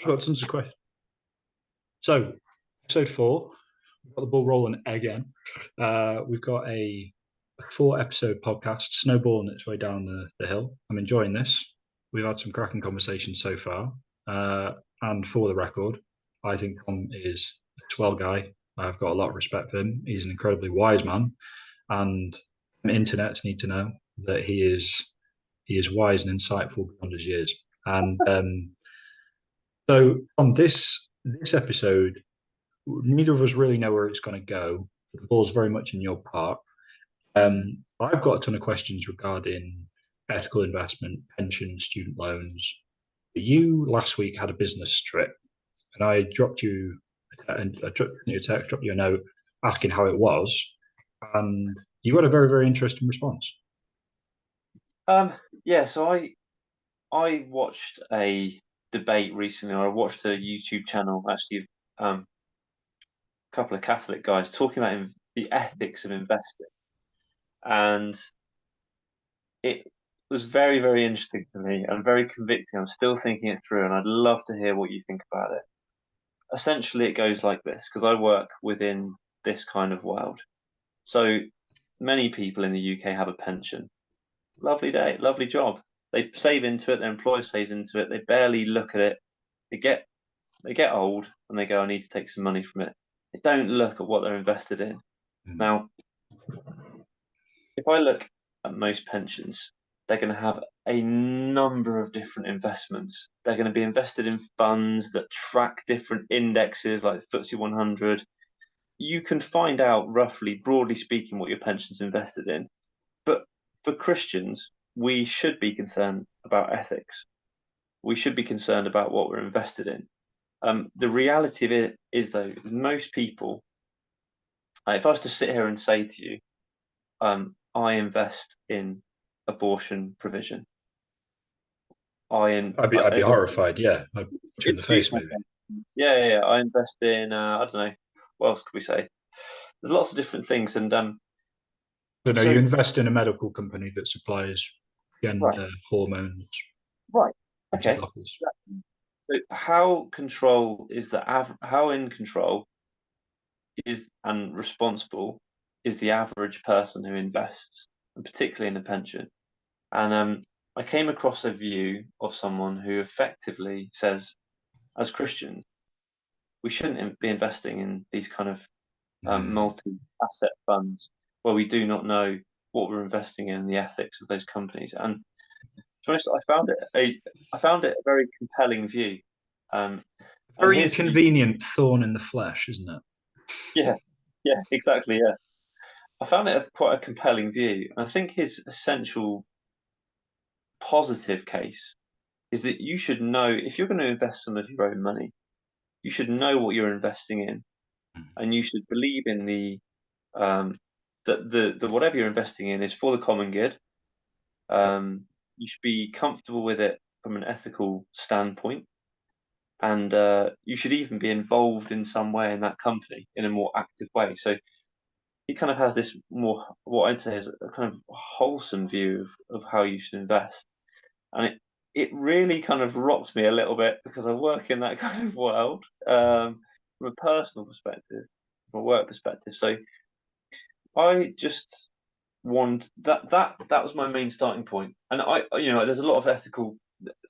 I've got tons of questions. So, episode 4, we've got the ball rolling again. We've got a 4-episode podcast snowballing its way down the hill. I'm enjoying this. We've had some cracking conversations so far. And for the record, I think Tom is a swell guy. I've got a lot of respect for him. He's an incredibly wise man, and internets need to know that he is wise and insightful beyond his years. And so on this episode, neither of us really know where it's going to go. The ball's very much in your park. I've got a ton of questions regarding ethical investment, pensions, student loans. You last week had a business trip, and I dropped you a text, dropped you a note asking how it was, and you got a very, very interesting response. Yeah, so I watched a debate recently, or I watched a YouTube channel actually, a couple of Catholic guys talking about the ethics of investing, and it was very, very interesting to me and very convicting. I'm still thinking it through, and I'd love to hear what you think about it. Essentially, it goes like this, because I work within this kind of world. So many people in the UK have a pension. Lovely day, lovely job. They save into it, their employer saves into it, they barely look at it. They get old and they go, I need to take some money from it. They don't look at what they're invested in. Now, if I look at most pensions, they're going to have a number of different investments. They're going to be invested in funds that track different indexes like the FTSE 100. You can find out roughly, broadly speaking, what your pension's invested in. But for Christians, we should be concerned about ethics. We should be concerned about what we're invested in. The reality of it is, though, most people, if I was to sit here and say to you, I invest in abortion provision. I'd be horrified. Yeah, I'd put you in the face, maybe. Yeah. I invest in I don't know, what else could we say? There's lots of different things, and So no, you invest in a medical company that supplies gender right, hormones. right, okay. Lockers. So how control is the how in control is and responsible is the average person who invests, and particularly in a pension? And I came across a view of someone who effectively says, as Christians, we shouldn't be investing in these kind of multi-asset funds where we do not know what we're investing in, the ethics of those companies. And to be honest, I found it a very compelling view. Very inconvenient thorn in the flesh, isn't it? Yeah, exactly. Yeah, I found it quite a compelling view. And I think his essential positive case is that you should know, if you're going to invest some of your own money, you should know what you're investing in, and you should believe in that the whatever you're investing in is for the common good. You should be comfortable with it from an ethical standpoint, and you should even be involved in some way in that company in a more active way. So he kind of has this more, what I'd say is a kind of wholesome view of how you should invest, and it really kind of rocks me a little bit because I work in that kind of world, from a personal perspective, from a work perspective. So I just want that was my main starting point, and there's a lot of ethical.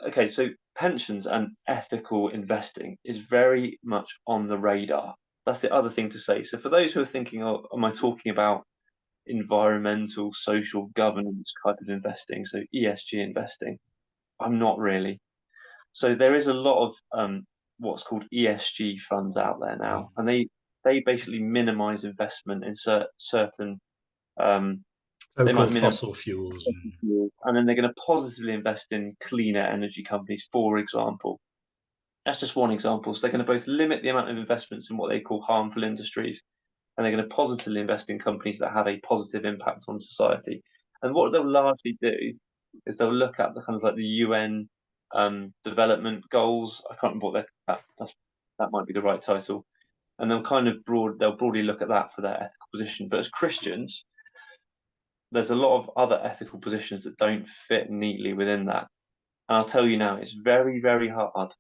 Okay, so pensions and ethical investing is very much on the radar. That's the other thing to say. So for those who are thinking, oh, am I talking about environmental, social governance type of investing, so ESG investing? I'm not really. So there is a lot of what's called ESG funds out there now, and they basically minimize investment in certain they might So-called minimize fossil fuels. and then they're going to positively invest in cleaner energy companies, for example. That's just one example. So they're going to both limit the amount of investments in what they call harmful industries, and they're going to positively invest in companies that have a positive impact on society. And what they'll largely do is they'll look at the kind of like the UN development goals. I can't remember what that might be the right title. And they'll broadly look at that for their ethical position. But as Christians, there's a lot of other ethical positions that don't fit neatly within that. And I'll tell you now, it's very, very hard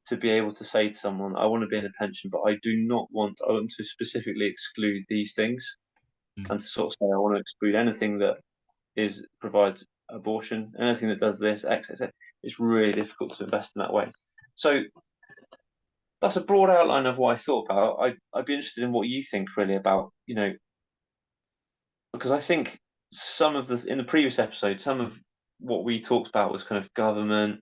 to be able to say to someone, I want to be in a pension, but I want to specifically exclude these things, and to sort of say I want to exclude anything that provides abortion, anything that does this, X, X, X. It's really difficult to invest in that way. So that's a broad outline of what I thought about. I'd be interested in what you think really about, because I think in the previous episode, some of what we talked about was kind of government,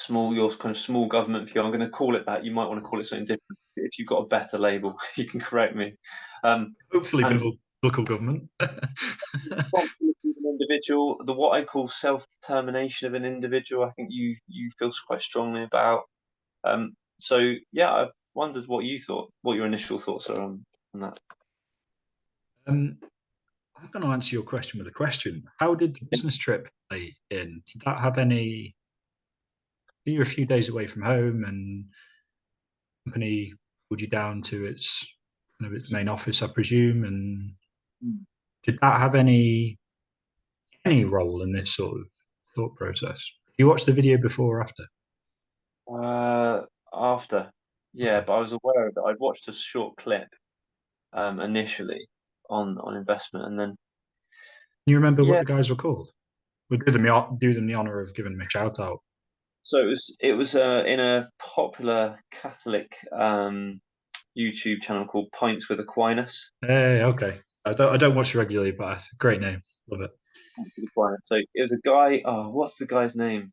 your kind of small government view. I'm going to call it that. You might want to call it something different. If you've got a better label, you can correct me. Hopefully, And biblical government. responsibility of an individual, what I call self-determination of an individual, I think you feel quite strongly about. So yeah, I wondered what your initial thoughts are on that. I'm going to answer your question with a question. How did the business trip play in? Did that have any? You're a few days away from home, and the company pulled you down to its main office, I presume. And did that have any role in this sort of thought process? Did you watch the video before or after? After, yeah, Okay. but I was aware of it. I'd watched a short clip initially on investment, and then Can you remember what yeah, the guys were called? We'll do them the honor of giving them a shout out. so it was in a popular Catholic YouTube channel called Pints with Aquinas. Hey, okay. I don't watch regularly, but great name. Love it. Pints with Aquinas. So it was a guy. Oh, what's the guy's name?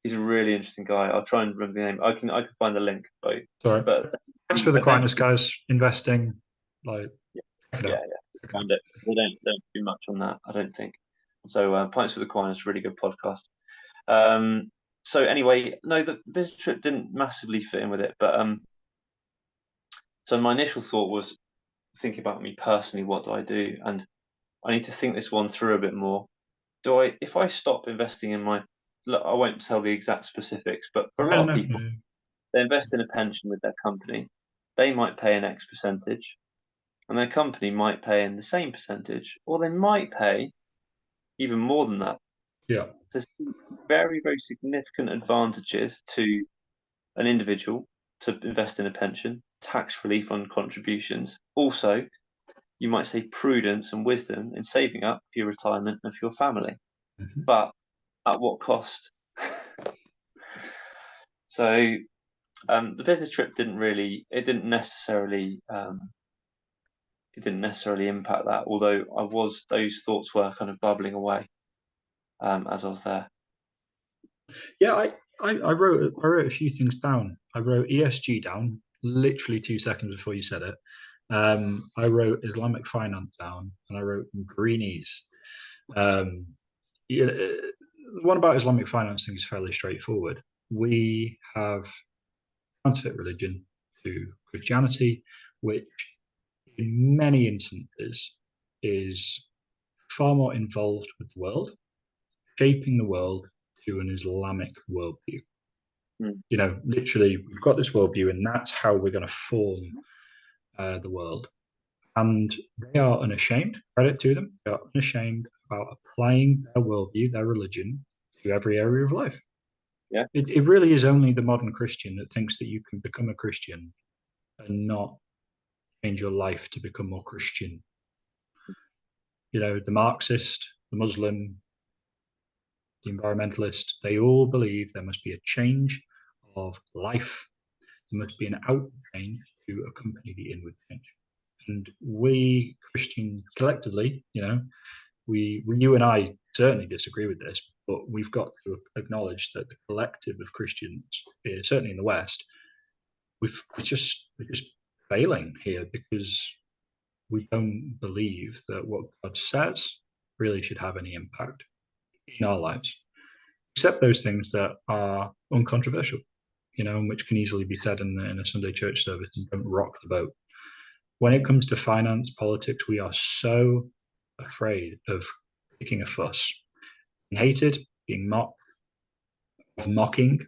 He's a really interesting guy. I'll try and remember the name. I can find the link both. Sorry. But Thanks for the quietness, eventually, guys. Investing, like, yeah, check it yeah, out. yeah. Check it out. Find it. They don't do much on that, I don't think. So Pints with Aquinas, really good podcast. So anyway, no, the business trip didn't massively fit in with it, but so my initial thought was thinking about me personally, what do I do? And I need to think this one through a bit more. If I stop investing in look, I won't tell the exact specifics, but for a I lot don't of know. people, they invest in a pension with their company. They might pay an X percentage, and their company might pay in the same percentage, or they might pay even more than that. Yeah. There's very, very significant advantages to an individual to invest in a pension, tax relief on contributions. Also, you might say prudence and wisdom in saving up for your retirement and for your family. Mhm. But at what cost? So the business trip it didn't necessarily impact that, although those thoughts were kind of bubbling away as I was there. Yeah, I wrote a few things down. I wrote ESG down literally 2 seconds before you said it. I wrote Islamic finance down, and I wrote greenies. Um, yeah, the one about Islamic financing is fairly straightforward. We have counterfeit religion to Christianity, which in many instances is far more involved with the world, shaping the world to an Islamic worldview. Mm. Literally, we've got this worldview, and that's how we're going to form the world. And they are unashamed, credit to them, they are unashamed about applying their worldview, their religion, to every area of life. Yeah. It really is only the modern Christian that thinks that you can become a Christian and not change your life to become more Christian. The Marxist, the Muslim, the environmentalist, they all believe there must be a change of life. There must be an outward change to accompany the inward change. And we Christians collectively, you and I certainly disagree with this, but we've got to acknowledge that the collective of Christians, certainly in the West, we're just failing here because we don't believe that what God says really should have any impact in our lives, except those things that are uncontroversial, and which can easily be said in a Sunday church service and don't rock the boat. When it comes to finance, politics, we are so afraid of picking a fuss, being hated, being mocked, of mocking,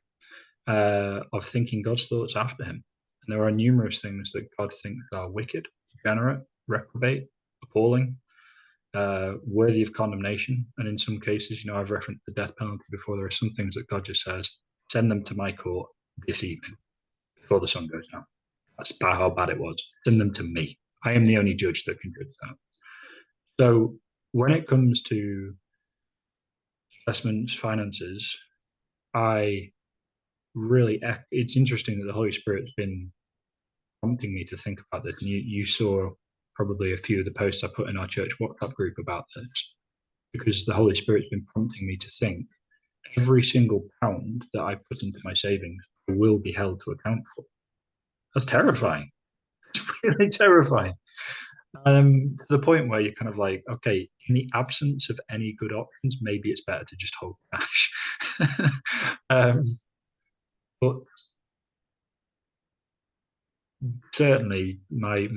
of thinking God's thoughts after him. And there are numerous things that God thinks are wicked, degenerate, reprobate, appalling, worthy of condemnation. And in some cases, I've referenced the death penalty before. There are some things that God just says, send them to my court. this evening before the sun goes down. That's about how bad it was. Send them to me. I am the only judge that can judge that. So when it comes to investments, finances, I really, it's interesting that the Holy Spirit's been prompting me to think about this. And you saw probably a few of the posts I put in our church WhatsApp group about this, because the Holy Spirit's been prompting me to think every single pound that I put into my savings will be held to account for. That's terrifying. It's really terrifying. To the point where you're kind of like, okay, in the absence of any good options, maybe it's better to just hold cash. But certainly, my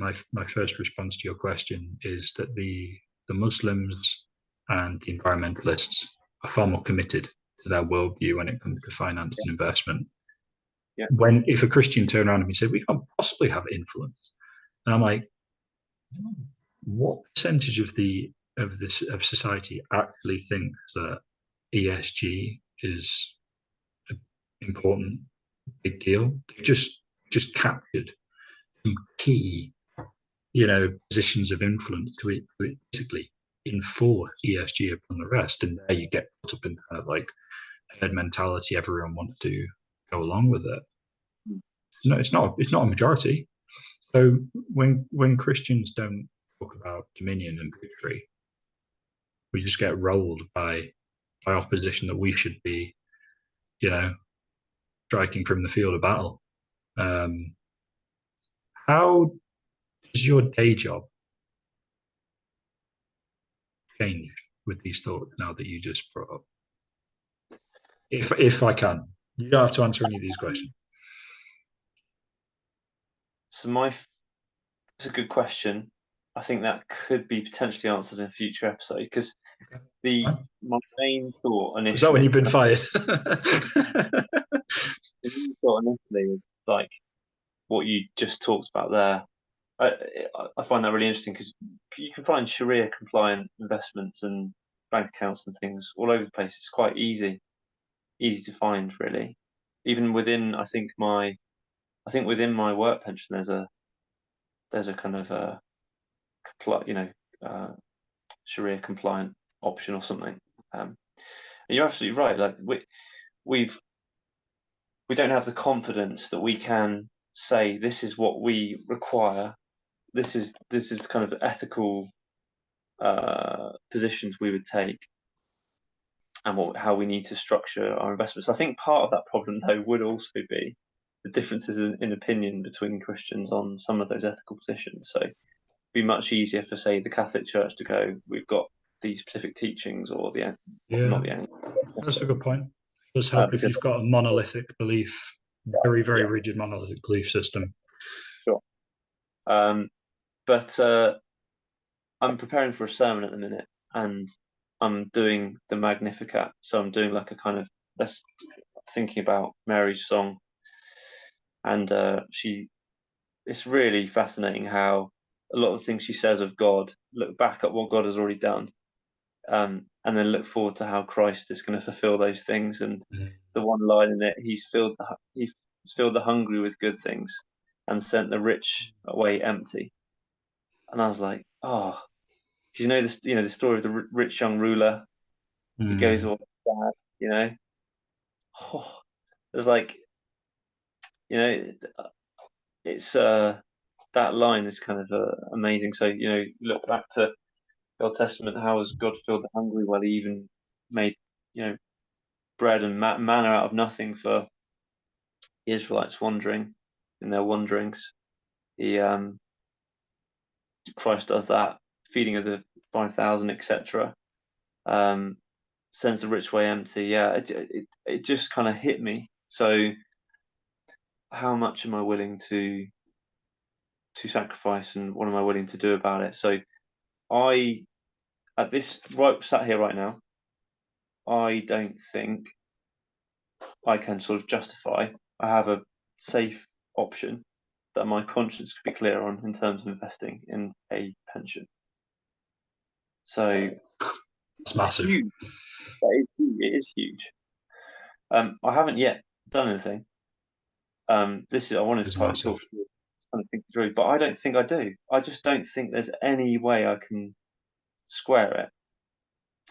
first response to your question is that the Muslims and the environmentalists are far more committed to their worldview when it comes to finance and investment. Yeah. When if a Christian turned around and me said, "We can't possibly have influence," and I'm like, what percentage of of society actually thinks that ESG is an important big deal? They've just captured some key, positions of influence to basically enforce ESG upon the rest, and there you get put up in kind of like herd mentality. Everyone wants to go along with it. No, it's not. It's not a majority. So when Christians don't talk about dominion and victory, we just get rolled by opposition that we should be, striking from the field of battle. How does your day job change with these thoughts now that you just brought up? If I can, you don't have to answer any of these questions. So it's a good question. I think that could be potentially answered in a future episode, because my main thought initially. Is that when you've been fired? The main thought initially was like what you just talked about there. I find that really interesting, because you can find Sharia compliant investments and bank accounts and things all over the place. It's quite easy to find, really. Even within, I think within my work pension, there's a kind of Sharia compliant option or something. And you're absolutely right. Like we don't have the confidence that we can say this is what we require. This is kind of the ethical positions we would take, and how we need to structure our investments. I think part of that problem, though, would also be the differences in opinion between Christians on some of those ethical positions. So it'd be much easier for, say, the Catholic Church to go, we've got these specific teachings, or not the that's a good point. It does help if you've got a monolithic belief, very, very rigid monolithic belief system. Sure. But I'm preparing for a sermon at the minute, and I'm doing the Magnificat. So I'm doing like a kind of thinking about Mary's song, and it's really fascinating how a lot of the things she says of God look back at what God has already done, and then look forward to how Christ is going to fulfill those things. And the one line in it, he's filled the hungry with good things, and sent the rich away empty. And I was like, oh, you know this, the story of the rich young ruler. He goes all sad, Oh, it's like, it's that line is kind of amazing. So look back to the Old Testament. How has God filled the hungry? Well, he even made bread and manna out of nothing for the Israelites wandering in their wanderings. Christ does that, feeding of the 5,000, etc. Sends the rich away empty. Yeah, it just kind of hit me. So how much am I willing to sacrifice, and what am I willing to do about it? So sat here right now, I don't think I can sort of justify. I have a safe option that my conscience could be clear on in terms of investing in a pension. So it's massive. Huge. It is huge. I haven't yet done anything. This is I wanted to It's talk massive. kind of think through, but I don't think I do. I just don't think there's any way I can square it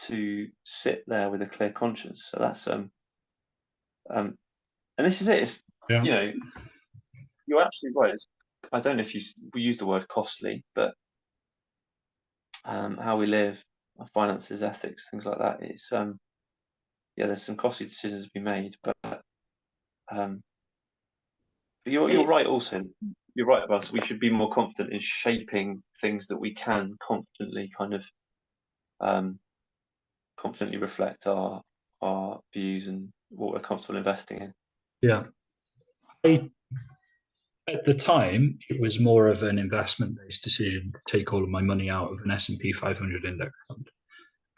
to sit there with a clear conscience. So that's um, and this is it. It's Yeah. you know you're absolutely right. I don't know if we use the word costly, but how we live, our finances, ethics, things like that. It's yeah, there's some costly decisions to be made, um, but you're right. Also, you're right about us. We should be more confident in shaping things that we can confidently um, confidently reflect our views and what we're comfortable investing in. Yeah. I, at the time, it was more of an investment-based decision to take all of my money out of an S&P 500 index fund.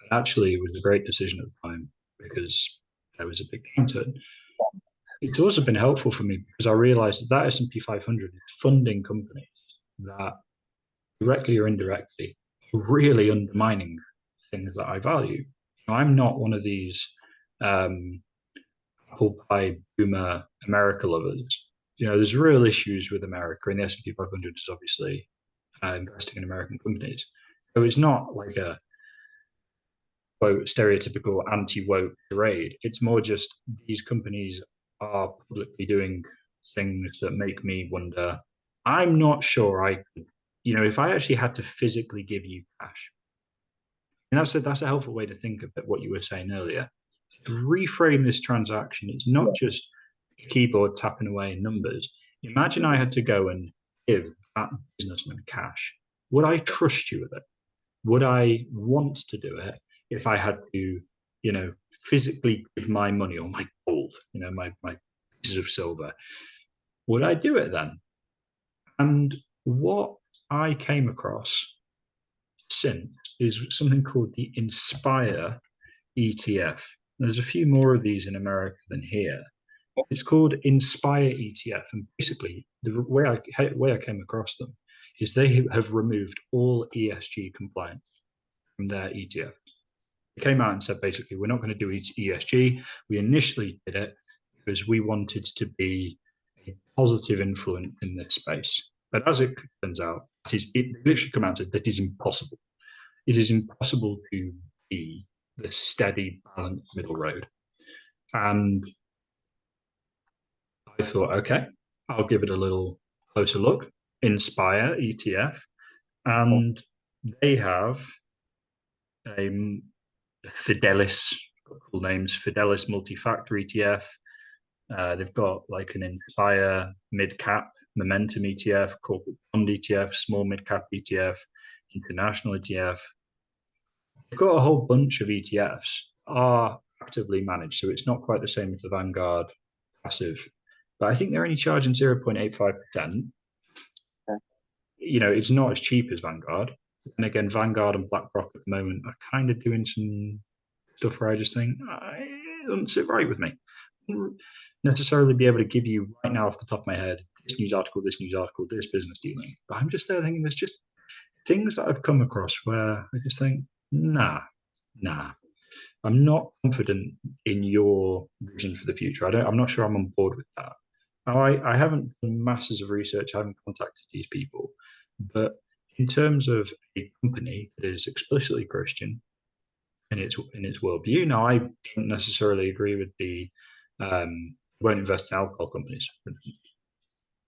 But actually, it was a great decision at the time because there was a big downturn. It's also been helpful for me because I realized that S&P 500 is funding companies that directly or indirectly are really undermining things that I value. I'm not one of these um, apple pie boomer America lovers. There's real issues with America, and the S&P 500 is obviously investing in American companies. So it's not like a quote stereotypical anti-woke charade. It's more just these companies are publicly doing things that make me wonder. I'm not sure I could, if I actually had to physically give you cash, and that's a helpful way to think about what you were saying earlier. To reframe this transaction, it's not just a keyboard tapping away in numbers. Imagine I had to go and give that businessman cash. Would I trust you with it? Would I want to do it if I had to, physically give my money or my gold, my pieces of silver? Would I do it then? And what I came across since is something called the Inspire ETF. There's a few more of these in America than here. It's called Inspire ETF, and basically the way I came across them is they have removed all ESG compliance from their ETF. They came out and said basically we're not going to do ESG. We initially did it because we wanted to be a positive influence in this space, but as it turns out, it literally come out and said that is impossible. It is impossible to be the steady, balanced middle road. And I thought, okay, I'll give it a little closer look. Inspire ETF, and they have a Fidelis, cool names, Fidelis multi-factor ETF. They've got like an Inspire mid-cap momentum ETF, corporate bond ETF, small mid-cap ETF, international ETF. They've got a whole bunch of ETFs are actively managed, so it's not quite the same as the Vanguard passive, but I think they're only charging 0.85%. It's not as cheap as Vanguard. And again, Vanguard and BlackRock at the moment are kind of doing some stuff where I just think it doesn't sit right with me. I wouldn't necessarily be able to give you right now off the top of my head this news article, this business dealing. But I'm just there thinking there's just things that I've come across where I just think, nah, I'm not confident in your vision for the future. I'm not sure I'm on board with that. Now, I haven't done masses of research. I haven't contacted these people, but in terms of a company that is explicitly Christian in its worldview, now I don't necessarily agree with the won't invest in alcohol companies.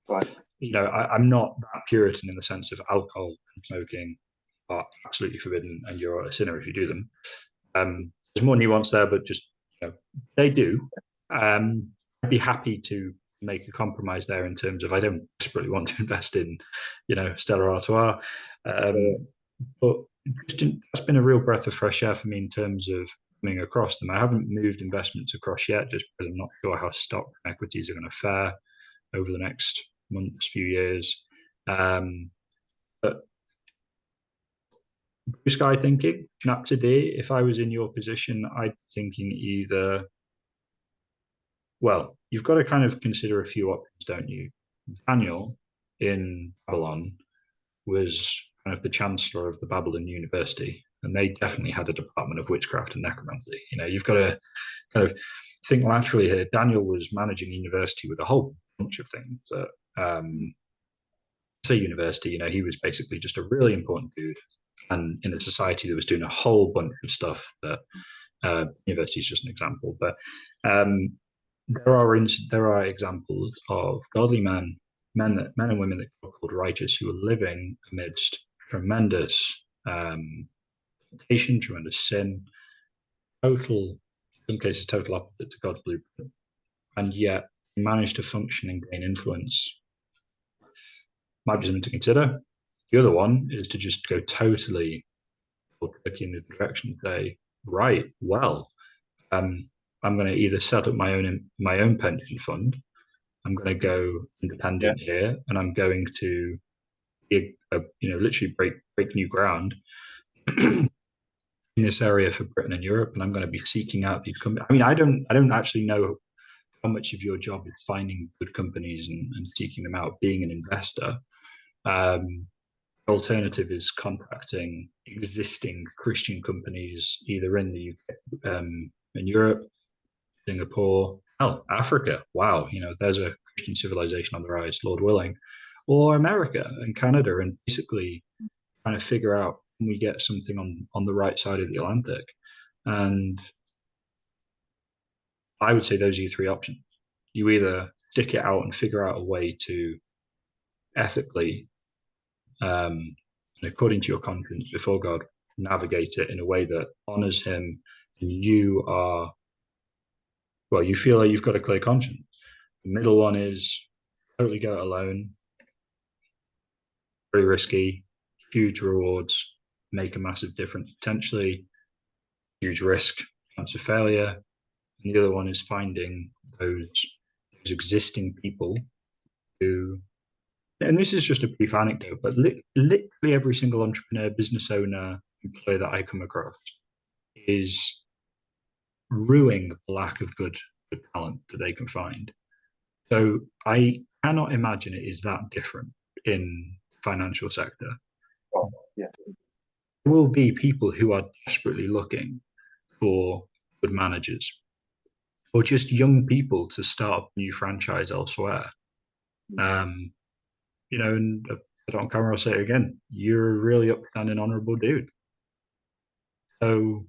Right. I'm not that Puritan in the sense of alcohol and smoking are absolutely forbidden, and you're a sinner if you do them. There's more nuance there, but just they do. I'd be happy to make a compromise there in terms of I don't desperately want to invest in, Stella Artois, but that's been a real breath of fresh air for me in terms of coming across them. I haven't moved investments across yet, just because I'm not sure how stock and equities are going to fare over the next months, few years. But blue sky thinking, snap today. If I was in your position, I'd be thinking either. Well, you've got to kind of consider a few options, don't you? Daniel in Babylon was kind of the chancellor of the Babylon University, and they definitely had a department of witchcraft and necromancy. You've got to kind of think laterally here. Daniel was managing a university with a whole bunch of things that, say university, he was basically just a really important dude. And in a society that was doing a whole bunch of stuff that university is just an example. But there are examples of godly men and women that are called righteous who are living amidst tremendous temptation, tremendous sin, in some cases, total opposite to God's blueprint, and yet manage to function and gain influence. Might be something to consider. The other one is to just go totally in the direction and say, right, well, I'm going to either set up my own pension fund. I'm going to go independent here, and I'm going to literally break new ground in this area for Britain and Europe, and I'm going to be seeking out these companies. I mean, I don't actually know how much of your job is finding good companies and seeking them out, being an investor. Alternative is contacting existing Christian companies either in the UK, in Europe, Singapore, Africa. Wow, there's a Christian civilization on the rise, Lord willing, or America and Canada, and basically trying to figure out, can we get something on the right side of the Atlantic? And I would say those are your three options. You either stick it out and figure out a way to ethically, according to your conscience before God, navigate it in a way that honors Him, and you feel like you've got a clear conscience. The middle one is totally go it alone, very risky, huge rewards, make a massive difference potentially, huge risk, chance of failure. And the other one is finding those existing people who, and this is just a brief anecdote, but literally every single entrepreneur, business owner, employer that I come across is ruining the lack of good talent that they can find. So I cannot imagine it is that different in the financial sector. Oh, yeah. There will be people who are desperately looking for good managers, or just young people to start a new franchise elsewhere. And I don't camera, I'll say it again. You're a really upstanding, honourable dude. So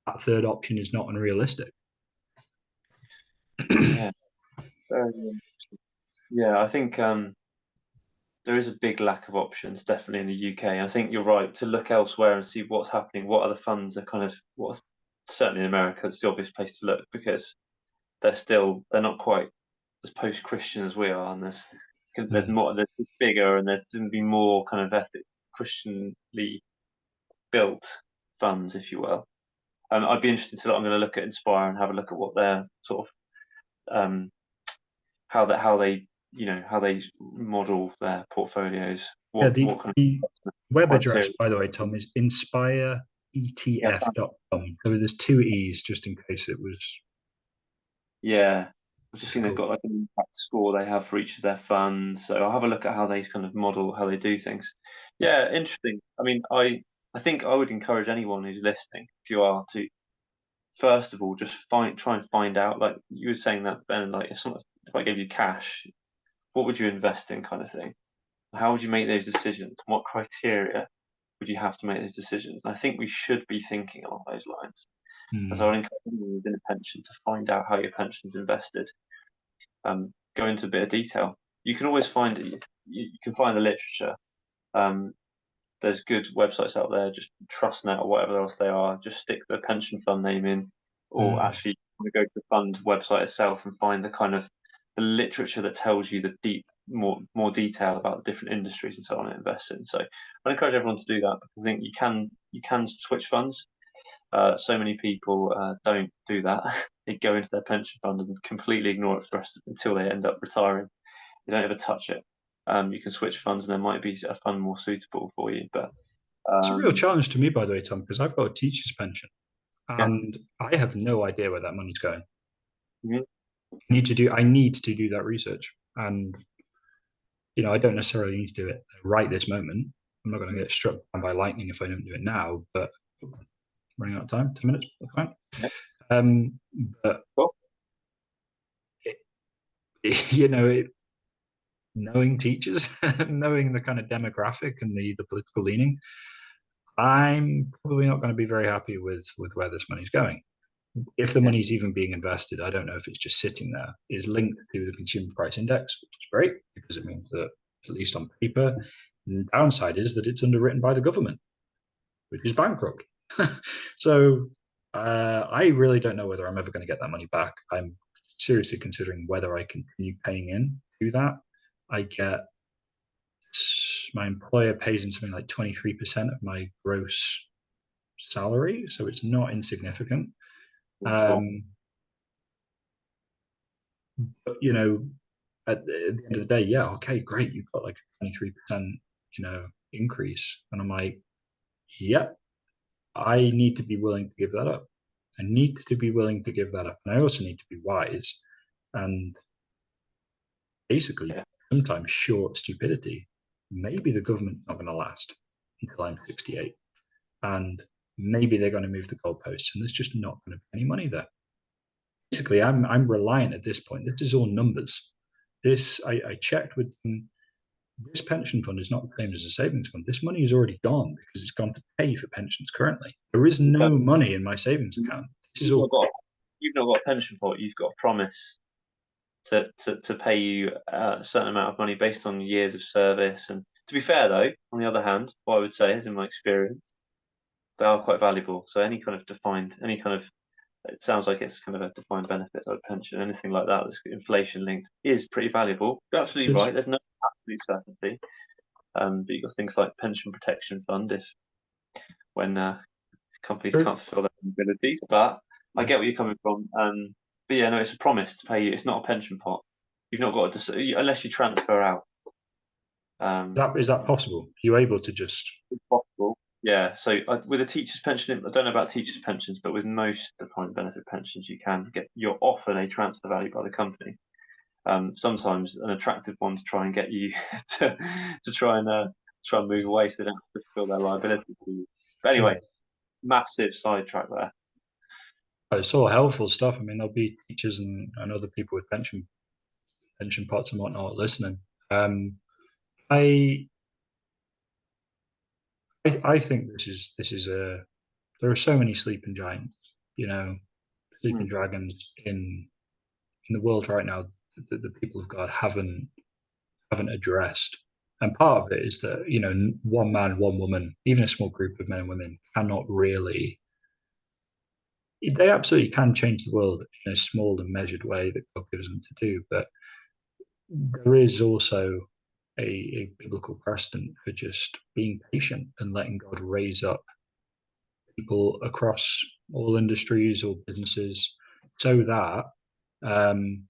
that third option is not unrealistic. Yeah. Yeah, I think there is a big lack of options, definitely in the UK. I think you're right to look elsewhere and see what's happening. What other funds are certainly in America, it's the obvious place to look, because they're not quite as post-Christian as we are, and there's more, there's bigger, and there's going to be more kind of Christianly built funds, if you will. I'd be interested to. I'm going to look at Inspire and have a look at what their sort of how they model their portfolios. The web address, criteria. by the way, Tom, is inspireetf.com. So there's two E's just in case it was. Yeah, I've just seen they've got like an impact score they have for each of their funds. So I'll have a look at how they kind of model how they do things. Yeah, interesting. I mean, I think I would encourage anyone who's listening, if you are, to first of all just try and find out. Like you were saying that, Ben, like if I gave you cash, what would you invest in, kind of thing. How would you make those decisions? What criteria would you have to make those decisions? And I think we should be thinking along those lines. So I would encourage anyone within a pension to find out how your pension's invested. Go into a bit of detail. You can always find it. You can find the literature. There's good websites out there, just Trustnet or whatever else they are. Just stick the pension fund name in, or actually go to the fund website itself and find the kind of the literature that tells you the more detail about the different industries and so on to invest in. So I encourage everyone to do that, because I think you can switch funds. So many people don't do that. They go into their pension fund and completely ignore it for the rest until they end up retiring. They don't ever touch it. You can switch funds, and there might be a fund more suitable for you. But it's a real challenge to me, by the way, Tom, because I've got a teacher's pension, and I have no idea where that money's going. Mm-hmm. I need to do that research, and I don't necessarily need to do it right this moment. I'm not going to get struck down by lightning if I don't do it now. But running out of time, 10 minutes, that's fine. Yeah. But cool. you know, knowing teachers, knowing the kind of demographic and the political leaning, I'm probably not going to be very happy with where this money's going. If the Yeah, money's even being invested, I don't know if it's just sitting there. It's linked to the consumer price index, which is great because it means that, at least on paper, the downside is that it's underwritten by the government, which is bankrupt. So I really don't know whether I'm ever going to get that money back. I'm seriously considering whether I continue paying in to that. I get my employer pays in something like 23% of my gross salary, so it's not insignificant. that's cool. Um, but at the end of the day, yeah, okay, great, you've got like a 23%, increase, and I'm like, yep, I need to be willing to give that up. I need to be willing to give that up, and I also need to be wise and basically Yeah, sometimes short stupidity. Maybe the government's not going to last until I'm 68, and maybe they're going to move the goalposts, and there's just not going to be any money there. Basically, I'm reliant at this point. This is all numbers. This I checked with them. This pension fund is not the same as a savings fund. This money is already gone because it's gone to pay for pensions currently. There is no money in my savings account. This is you've not all. got you've not got a pension pot. You've got a promise to pay you a certain amount of money based on years of service. And to be fair, though, on the other hand, what I would say is, in my experience, they are quite valuable. So any kind of, it sounds like it's kind of a defined benefit or a pension, anything like that that's inflation linked is pretty valuable. You're absolutely It's, right. There's no absolute certainty. But you've got things like pension protection fund if when companies true. can't fulfill their abilities. But I Yeah. get where you're coming from. But yeah, no, it's a promise to pay you. It's not a pension pot. You've not got to, unless you transfer out. Is that possible? Are you able to just? It's possible. Yeah. So with a teacher's pension, I don't know about teachers' pensions, but with most defined benefit pensions, you're offered a transfer value by the company. Sometimes an attractive one to try and get you to try and move away, so they don't have to fulfill their liability to you. But Yeah. anyway, massive sidetrack there. It's all helpful stuff. I mean, there'll be teachers and other people with pension pots and whatnot listening. Um, I I think this is a there are so many sleeping giants, sleeping Hmm. dragons in the world right now that the people of God haven't addressed. And part of it is that one man, one woman, even a small group of men and women cannot really. They absolutely can change the world in a small and measured way that God gives them to do, but there is also a biblical precedent for just being patient and letting God raise up people across all industries or businesses so that um,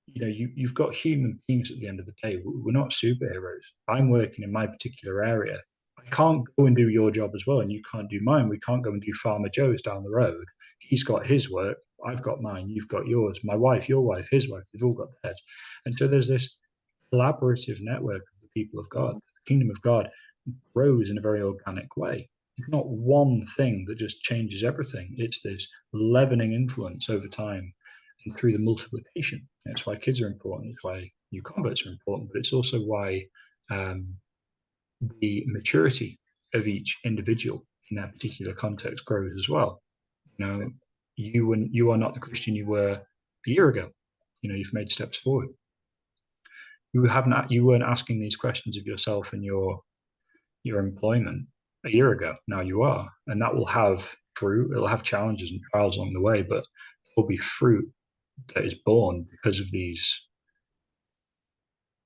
you've got human beings at the end of the day. We're not superheroes. I'm working in my particular area. I can't go and do your job as well, and you can't do mine. We can't go and do Farmer Joe's down the road. He's got his work. I've got mine. You've got yours. My wife, your wife, his wife. They've all got theirs. And so there's this collaborative network of the people of God. The kingdom of God grows in a very organic way. It's not one thing that just changes everything. It's this leavening influence over time and through the multiplication. That's why kids are important. It's why new converts are important, but it's also why um, the maturity of each individual in that particular context grows as well. You are not the Christian you were a year ago. You've made steps forward. You weren't asking these questions of yourself and your employment a year ago. Now you are, and that will have fruit. It'll have challenges and trials along the way, but there'll be fruit that is born because of these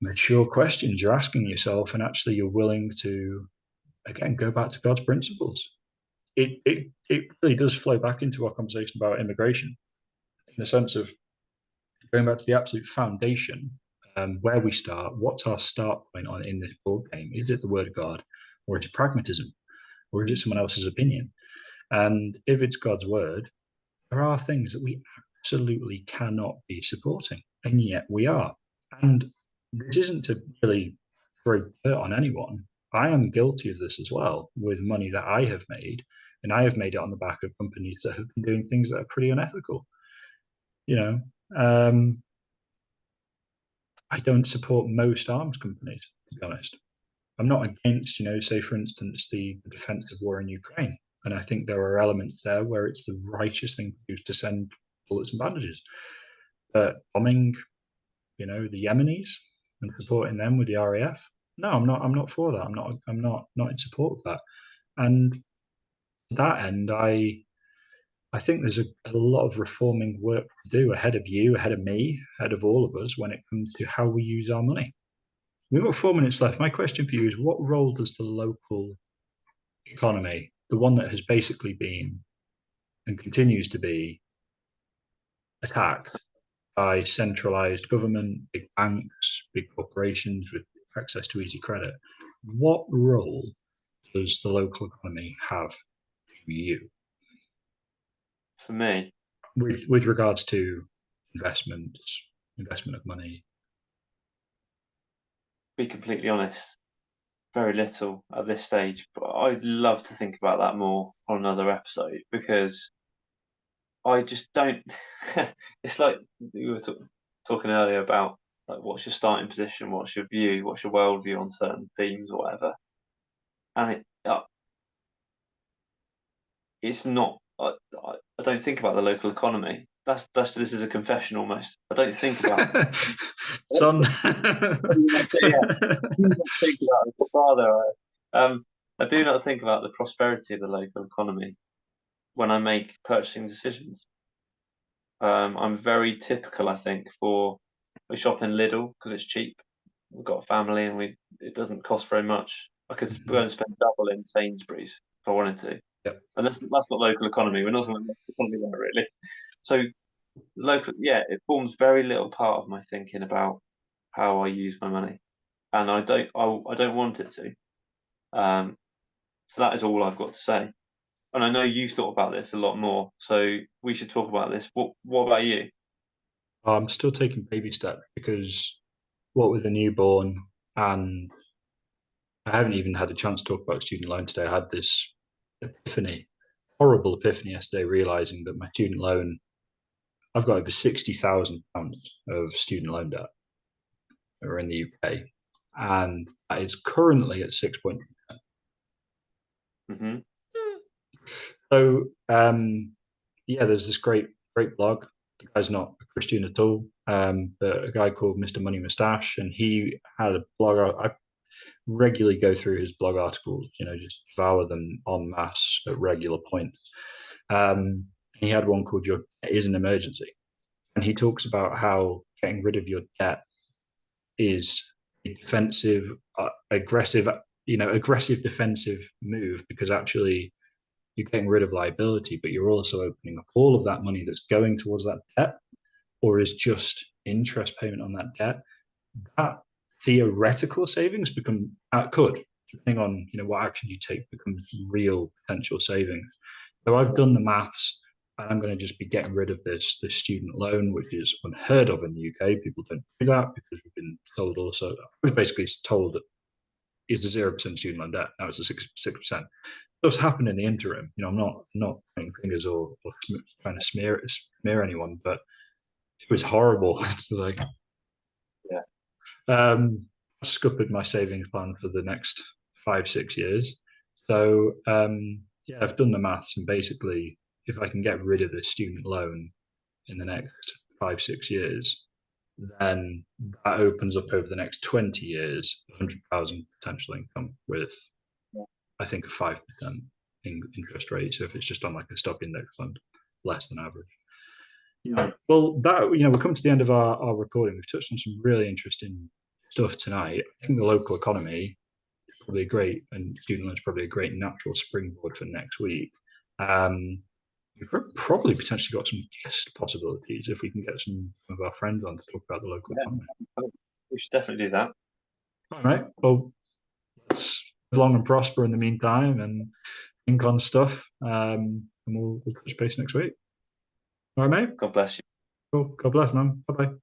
mature questions you're asking yourself, and actually you're willing to again go back to God's principles. It really does flow back into our conversation about immigration in the sense of going back to the absolute foundation, where we start. What's our start point on in this board game? Is it the Word of God, or is it pragmatism, or is it someone else's opinion? And if it's God's word, there are things that we absolutely cannot be supporting, and yet we are. And this isn't to really throw dirt on anyone. I am guilty of this as well with money that I have made, and I have made it on the back of companies that have been doing things that are pretty unethical. You know, Um, I don't support most arms companies, to be honest. I'm not against, say for instance, the defensive war in Ukraine. And I think there are elements there where it's the righteous thing to do to send bullets and bandages. But bombing, the Yemenis and supporting them with the RAF, no, I'm not for that. I'm not in support of that. And to that end, I think there's a lot of reforming work to do ahead of you, ahead of me, ahead of all of us when it comes to how we use our money. We've got 4 minutes left. My question for you is, what role does the local economy, the one that has basically been and continues to be attacked by centralized government, big banks, big corporations with access to easy credit, what role does the local economy have for you For me, with regards to investment of money? be completely honest, very little at this stage, but I'd love to think about that more on another episode because I just don't. It's like we were talking earlier about like what's your starting position, what's your view, what's your worldview on certain themes or whatever, and it's not. I don't think about the local economy. That's this is a confession almost. I don't think about. Son. Yeah, I do not think about it. Father, I do not think about the prosperity of the local economy when I make purchasing decisions. I'm very typical, I think, for we shop in Lidl because it's cheap. We've got a family and it doesn't cost very much. I could go and spend double in Sainsbury's if I wanted to. Yep. And that's not local economy. We're not talking about local economy there really. So local, yeah, it forms very little part of my thinking about how I use my money, and I don't want it to. So that is all I've got to say. And I know you've thought about this a lot more, so we should talk about this. What about you? I'm still taking baby steps because what with a newborn, and I haven't even had a chance to talk about student loan today. I had this epiphany, horrible epiphany yesterday, realizing that my student loan, I've got over £60,000 of student loan debt are in the UK, and that is currently at 6 point. Hmm. So yeah, there's this great blog. The guy's not a Christian at all, but a guy called Mr. Money Mustache, and he had a blog. I regularly go through his blog articles, just devour them en masse at regular points. He had one called "Your Debt is an Emergency," and he talks about how getting rid of your debt is a defensive, aggressive defensive move because actually you're getting rid of liability, but you're also opening up all of that money that's going towards that debt or is just interest payment on that debt. That theoretical savings could, depending on what action you take, becomes real potential savings. So I've done the maths, and I'm going to just be getting rid of this student loan, which is unheard of in the UK. People don't do that because we've been told also. I was basically told that it's a 0% student loan debt. Now it's a 6%. Stuff's happened in the interim. I'm not pointing fingers or trying to smear anyone, but it was horrible. It's like, Yeah. scuppered my savings plan for the next 5-6 years. So yeah, I've done the maths, and basically, if I can get rid of this student loan in the next 5-6 years, then that opens up over the next 20 years 100,000 potential income with, I think, a 5% interest rate. So if it's just on like a stock index fund, less than average. Yeah. Well, that we're coming to the end of our recording. We've touched on some really interesting stuff tonight. I think the local economy is probably a great, and student loans probably a great natural springboard for next week. We've probably potentially got some guest possibilities if we can get some of our friends on to talk about the local economy. We should definitely do that. All right. Well, let's live long and prosper in the meantime, and think on stuff. And we'll touch base next week. All right, mate. God bless you. Cool. God bless, man. Bye bye.